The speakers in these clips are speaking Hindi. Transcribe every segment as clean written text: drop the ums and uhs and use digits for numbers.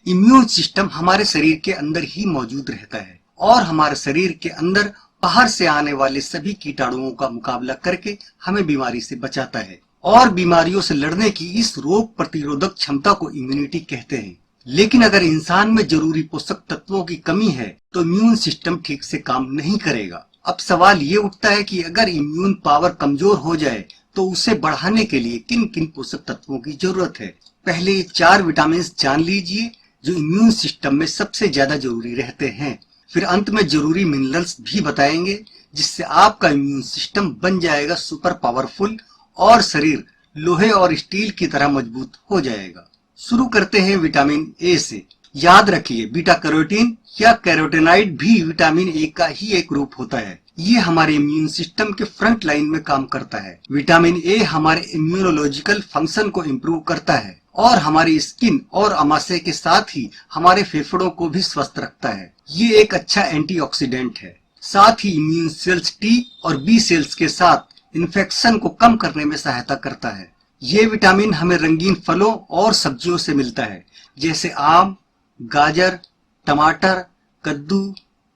इम्यून सिस्टम हमारे शरीर के अंदर ही मौजूद रहता है और हमारे शरीर के अंदर बाहर से आने वाले सभी कीटाणुओं का मुकाबला करके हमें बीमारी से बचाता है और बीमारियों से लड़ने की इस रोग प्रतिरोधक क्षमता को इम्यूनिटी कहते हैं। लेकिन अगर इंसान में जरूरी पोषक तत्वों की कमी है तो इम्यून सिस्टम ठीक से काम नहीं करेगा। अब सवाल ये उठता है कि अगर इम्यून पावर कमजोर हो जाए तो उसे बढ़ाने के लिए किन किन पोषक तत्वों की जरूरत है। पहले ये 4 विटामिन जान लीजिए जो इम्यून सिस्टम में सबसे ज्यादा जरूरी रहते हैं। फिर अंत में जरूरी मिनरल्स भी बताएंगे जिससे आपका इम्यून सिस्टम बन जाएगा सुपर पावरफुल और शरीर लोहे और स्टील की तरह मजबूत हो जाएगा। शुरू करते हैं विटामिन ए से। याद रखिए बीटा कैरोटीन या कैरोटेनॉइड भी विटामिन ए का ही एक रूप होता है। ये हमारे इम्यून सिस्टम के फ्रंट लाइन में काम करता है। विटामिन ए हमारे इम्यूनोलॉजिकल फंक्शन को इम्प्रूव करता है और हमारी स्किन और आमाशय के साथ ही हमारे फेफड़ों को भी स्वस्थ रखता है। ये एक अच्छा एंटीऑक्सीडेंट है। साथ ही इम्यून सेल्स टी और बी सेल्स के साथ इन्फेक्शन को कम करने में सहायता करता है। ये विटामिन हमें रंगीन फलों और सब्जियों से मिलता है जैसे आम, गाजर, टमाटर, कद्दू,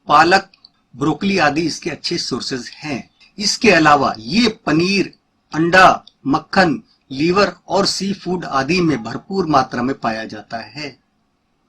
पालक, ब्रोकली आदि इसके अच्छे सोर्सेज हैं। इसके अलावा ये पनीर, अंडा, मक्खन, लीवर और सी फूड आदि में भरपूर मात्रा में पाया जाता है।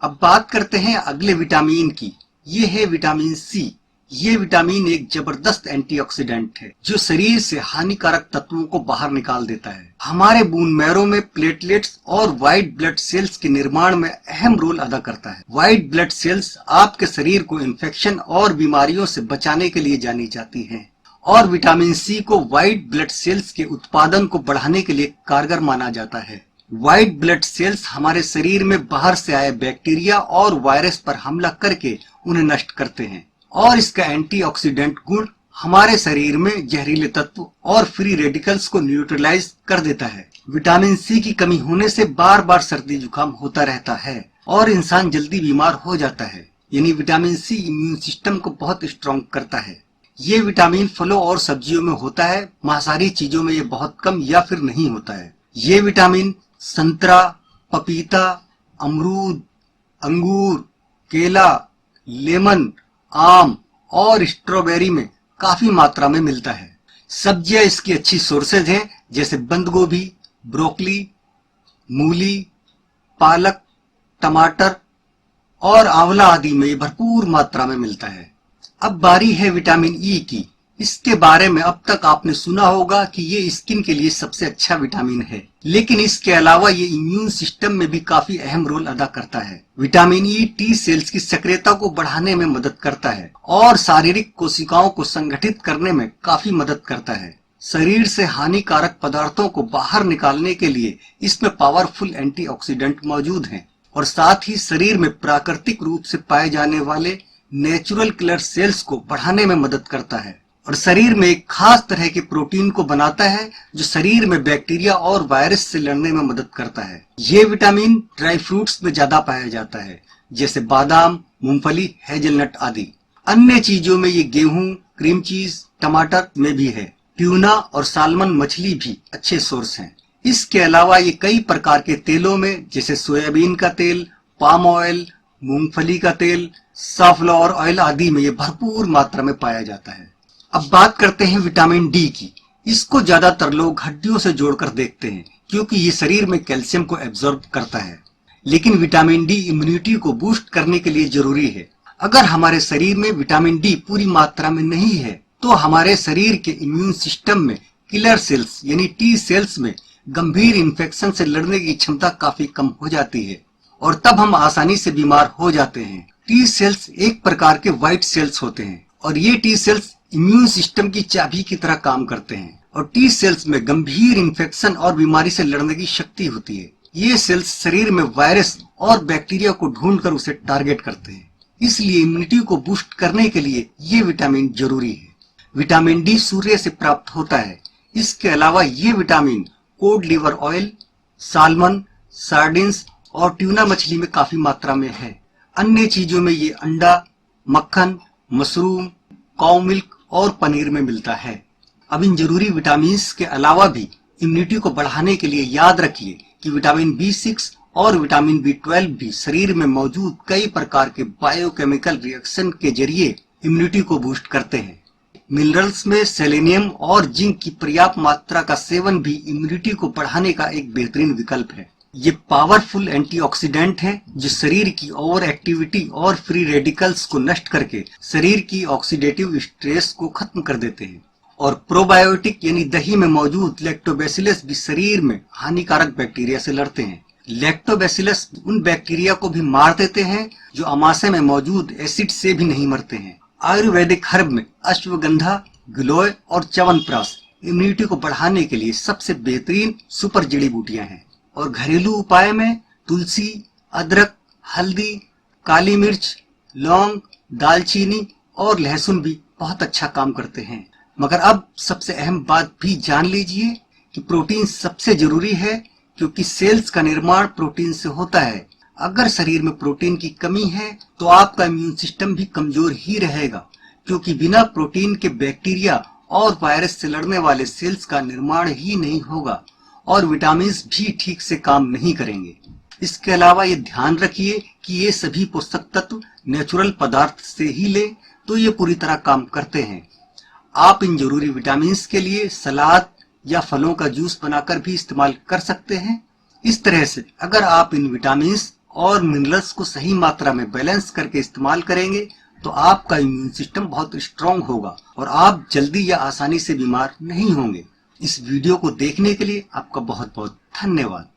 अब बात करते हैं अगले विटामिन की। ये है विटामिन सी। ये विटामिन एक जबरदस्त एंटीऑक्सीडेंट है जो शरीर से हानिकारक तत्वों को बाहर निकाल देता है। हमारे बोन मैरो में प्लेटलेट्स और व्हाइट ब्लड सेल्स के निर्माण में अहम रोल अदा करता है। व्हाइट ब्लड सेल्स आपके शरीर को इन्फेक्शन और बीमारियों से बचाने के लिए जानी जाती हैं और विटामिन सी को व्हाइट ब्लड सेल्स के उत्पादन को बढ़ाने के लिए कारगर माना जाता है। व्हाइट ब्लड सेल्स हमारे शरीर में बाहर से आए बैक्टीरिया और वायरस पर हमला करके उन्हें नष्ट करते हैं और इसका एंटीऑक्सीडेंट गुण हमारे शरीर में जहरीले तत्व और फ्री रेडिकल्स को न्यूट्रलाइज कर देता है। विटामिन सी की कमी होने से बार बार सर्दी जुकाम होता रहता है और इंसान जल्दी बीमार हो जाता है। यानी विटामिन सी इम्यून सिस्टम को बहुत स्ट्रॉन्ग करता है। ये विटामिन फलों और सब्जियों में होता है, मांसाहारी चीजों में ये बहुत कम या फिर नहीं होता है। ये विटामिन संतरा, पपीता, अमरूद, अंगूर, केला, लेमन, आम और स्ट्रॉबेरी में काफी मात्रा में मिलता है। सब्जियां इसकी अच्छी सोर्सेज हैं जैसे बंद गोभी, ब्रोकली, मूली, पालक, टमाटर और आंवला आदि में भरपूर मात्रा में मिलता है। अब बारी है विटामिन ई की। इसके बारे में अब तक आपने सुना होगा कि ये स्किन के लिए सबसे अच्छा विटामिन है, लेकिन इसके अलावा ये इम्यून सिस्टम में भी काफी अहम रोल अदा करता है। विटामिन ई टी सेल्स की सक्रियता को बढ़ाने में मदद करता है और शारीरिक कोशिकाओं को संगठित करने में काफी मदद करता है। शरीर से हानिकारक पदार्थों को बाहर निकालने के लिए इसमें पावरफुल एंटीऑक्सीडेंट मौजूद हैं और साथ ही शरीर में प्राकृतिक रूप से पाए जाने वाले नेचुरल किलर सेल्स को बढ़ाने में मदद करता है और शरीर में एक खास तरह के प्रोटीन को बनाता है जो शरीर में बैक्टीरिया और वायरस से लड़ने में मदद करता है। ये विटामिन ड्राई फ्रूट्स में ज्यादा पाया जाता है जैसे बादाम, मूंगफली, हेजलनट आदि। अन्य चीजों में ये गेहूं, क्रीम चीज, टमाटर में भी है। ट्यूना और सालमन मछली भी अच्छे सोर्स हैं। इसके अलावा ये कई प्रकार के तेलों में जैसे सोयाबीन का तेल, पाम ऑयल, मूंगफली का तेल, सनफ्लावर ऑयल आदि में ये भरपूर मात्रा में पाया जाता है। अब बात करते हैं विटामिन डी की। इसको ज्यादातर लोग हड्डियों से जोड़कर देखते हैं क्योंकि ये शरीर में कैल्शियम को एब्जॉर्ब करता है, लेकिन विटामिन डी इम्यूनिटी को बूस्ट करने के लिए जरूरी है। अगर हमारे शरीर में विटामिन डी पूरी मात्रा में नहीं है तो हमारे शरीर के इम्यून सिस्टम में किलर सेल्स यानी टी सेल्स में गंभीर इन्फेक्शन से लड़ने की क्षमता काफी कम हो जाती है और तब हम आसानी से बीमार हो जाते हैं। टी सेल्स एक प्रकार के व्हाइट सेल्स होते हैं और ये टी सेल्स इम्यून सिस्टम की चाबी की तरह काम करते हैं और टी सेल्स में गंभीर इन्फेक्शन और बीमारी से लड़ने की शक्ति होती है। ये सेल्स शरीर में वायरस और बैक्टीरिया को ढूंढकर उसे टारगेट करते हैं, इसलिए इम्यूनिटी को बूस्ट करने के लिए ये विटामिन जरूरी है। विटामिन डी सूर्य से प्राप्त होता है। इसके अलावा ये vitamin code liver oil, salmon, sardines और ट्यूना मछली में काफी मात्रा में है। अन्य चीजों में ये अंडा, मक्खन, मशरूम, काउ मिल्क और पनीर में मिलता है। अब इन जरूरी विटामिन के अलावा भी इम्यूनिटी को बढ़ाने के लिए याद रखिए कि विटामिन B6 और विटामिन B12 भी शरीर में मौजूद कई प्रकार के बायोकेमिकल रिएक्शन के जरिए इम्यूनिटी को बूस्ट करते हैं। मिनरल्स में सेलेनियम और जिंक की पर्याप्त मात्रा का सेवन भी इम्यूनिटी को बढ़ाने का एक बेहतरीन विकल्प है। ये पावरफुल एंटीऑक्सीडेंट हैं जो शरीर की ओवर एक्टिविटी और फ्री रेडिकल्स को नष्ट करके शरीर की ऑक्सीडेटिव स्ट्रेस को खत्म कर देते हैं। और प्रोबायोटिक यानी दही में मौजूद लैक्टोबैसिलस भी शरीर में हानिकारक बैक्टीरिया से लड़ते हैं। लैक्टोबैसिलस उन बैक्टीरिया को भी मार देते हैं जो अमाशय में मौजूद एसिड से भी नहीं मरते हैं। आयुर्वेदिक हर्ब में अश्वगंधा, गिलोय और च्यवनप्राश इम्यूनिटी को बढ़ाने के लिए सबसे बेहतरीन सुपर जड़ी बूटियां हैं। और घरेलू उपाय में तुलसी, अदरक, हल्दी, काली मिर्च, लौंग, दालचीनी और लहसुन भी बहुत अच्छा काम करते हैं। मगर अब सबसे अहम बात भी जान लीजिए कि प्रोटीन सबसे जरूरी है, क्योंकि सेल्स का निर्माण प्रोटीन से होता है। अगर शरीर में प्रोटीन की कमी है तो आपका इम्यून सिस्टम भी कमजोर ही रहेगा, क्योंकि बिना प्रोटीन के बैक्टीरिया और वायरस से लड़ने वाले सेल्स का निर्माण ही नहीं होगा और विटामिन भी ठीक से काम नहीं करेंगे। इसके अलावा ये ध्यान रखिए कि ये सभी पोषक तत्व नेचुरल पदार्थ से ही ले तो ये पूरी तरह काम करते हैं। आप इन जरूरी विटामिन के लिए सलाद या फलों का जूस बनाकर भी इस्तेमाल कर सकते हैं। इस तरह से अगर आप इन विटामिन और मिनरल्स को सही मात्रा में बैलेंस करके इस्तेमाल करेंगे तो आपका इम्यून सिस्टम बहुत स्ट्रांग होगा और आप जल्दी या आसानी से बीमार नहीं होंगे। इस वीडियो को देखने के लिए आपका बहुत बहुत धन्यवाद।